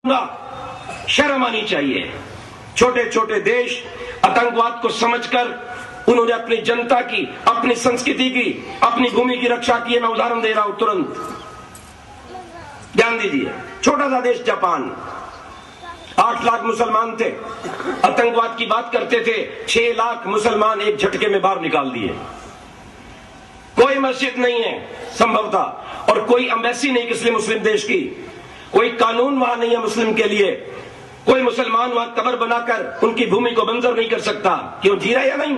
शर्म आनी चाहिए। छोटे छोटे देश आतंकवाद को समझकर उन्होंने अपनी जनता की, अपनी संस्कृति की, अपनी भूमि की रक्षा की है। मैं उदाहरण दे रहा हूं, तुरंत ध्यान दीजिए। छोटा सा देश जापान, 8 लाख मुसलमान थे, आतंकवाद की बात करते थे, 6 लाख मुसलमान एक झटके में बाहर निकाल दिए। कोई मस्जिद नहीं है संभवतः, और कोई एम्बेसी नहीं किसी मुस्लिम देश की, कोई कानून वहां नहीं है मुस्लिम के लिए, कोई मुसलमान वहां कब्र बनाकर उनकी भूमि को बंजर नहीं कर सकता। क्यों, जी रहा है या नहीं?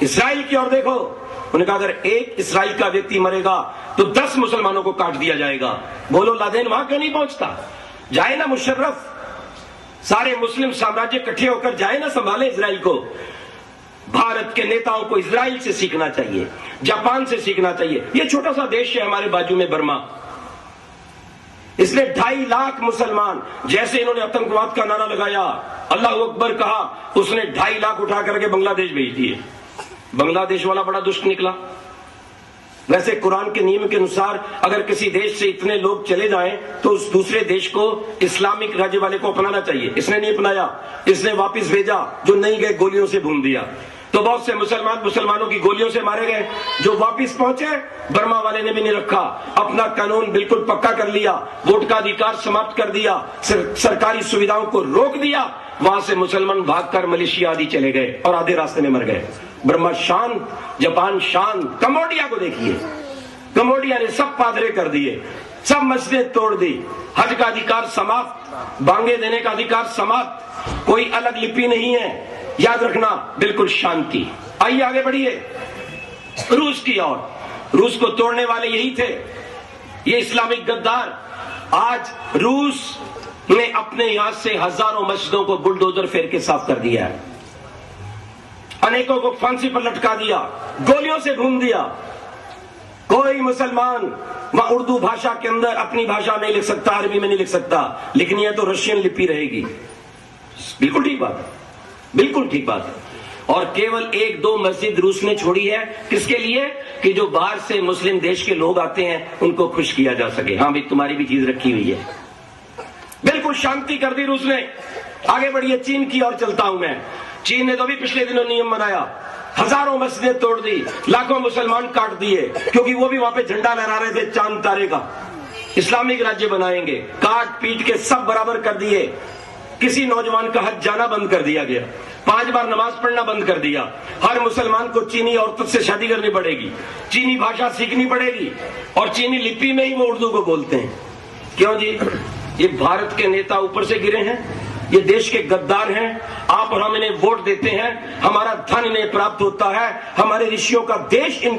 इसराइल की ओर देखो, उन्होंने कहा अगर एक इसराइल का व्यक्ति मरेगा तो 10 मुसलमानों को काट दिया जाएगा। बोलो लादेन वहां क्यों नहीं पहुंचता? जाए ना मुशर्रफ, सारे मुस्लिम साम्राज्य इकट्ठे होकर जाए ना, संभाले इसराइल को। भारत के नेताओं को इसराइल से सीखना चाहिए, जापान से सीखना चाहिए। ये छोटा सा देश है हमारे बाजू में, बर्मा, इसने 2.5 लाख मुसलमान, जैसे इन्होंने आतंकवाद का नारा लगाया, अल्लाह अकबर कहा, उसने 2.5 लाख उठा करके बांग्लादेश भेज दिए। बांग्लादेश वाला बड़ा दुष्ट निकला। वैसे कुरान के नियम के अनुसार अगर किसी देश से इतने लोग चले जाएं तो उस दूसरे देश को इस्लामिक राज्य वाले को अपनाना चाहिए। इसने नहीं अपनाया, इसने वापस भेजा, जो नहीं गए गोलियों से भून दिया। तो बहुत से मुसलमानों की गोलियों से मारे गए। जो वापस पहुंचे, बर्मा वाले ने भी नहीं रखा, अपना कानून बिल्कुल पक्का कर लिया, वोट का अधिकार समाप्त कर दिया, सरकारी सुविधाओं को रोक दिया। वहां से मुसलमान भागकर मलेशिया आदि चले गए और आधे रास्ते में मर गए। बर्मा शांत, जापान शांत। कंबोडिया को देखिए, कंबोडिया ने सब पादरे कर दिए, सब मस्जिदें तोड़ दी, हज का अधिकार समाप्त, बांगे देने का अधिकार समाप्त, कोई अलग लिपि नहीं है, याद रखना, बिल्कुल शांति। आइए आगे बढ़िए रूस की ओर। रूस को तोड़ने वाले यही थे, ये इस्लामिक गद्दार। आज रूस ने अपने यहां से हजारों मस्जिदों को बुलडोजर फेर के साफ कर दिया है, अनेकों को फांसी पर लटका दिया, गोलियों से भून दिया। कोई मुसलमान वहां उर्दू भाषा के अंदर अपनी भाषा नहीं लिख सकता, अरबी में नहीं लिख सकता, लिखनी है तो रशियन लिपि रहेगी। बिल्कुल ठीक बात है, बिल्कुल ठीक बात है। और केवल 1-2 मस्जिद रूस ने छोड़ी है, किसके लिए? कि जो बाहर से मुस्लिम देश के लोग आते हैं उनको खुश किया जा सके। हाँ भाई, तुम्हारी भी चीज रखी हुई है। बिल्कुल शांति कर दी रूस ने। आगे बढ़िए, चीन की ओर चलता हूं मैं। चीन ने तो भी पिछले दिनों नियम बनाया, हजारों मस्जिदें तोड़ दी, लाखों मुसलमान काट दिए, क्योंकि वो भी वहां पे झंडा लहरा रहे थे चांद तारे का, इस्लामिक राज्य बनाएंगे। काट पीट के सब बराबर कर दिए। किसी नौजवान का हज जाना बंद कर दिया गया, 5 बार नमाज पढ़ना बंद कर दिया। हर मुसलमान को चीनी औरतों से शादी करनी पड़ेगी, चीनी भाषा सीखनी पड़ेगी, और चीनी लिपि में ही वो उर्दू को बोलते हैं। क्यों जी? ये भारत के नेता ऊपर से गिरे हैं, ये देश के गद्दार हैं। आप और हम इन्हें वोट देते हैं, हमारा धन इन्हें प्राप्त होता है, हमारे ऋषियों का देश इनके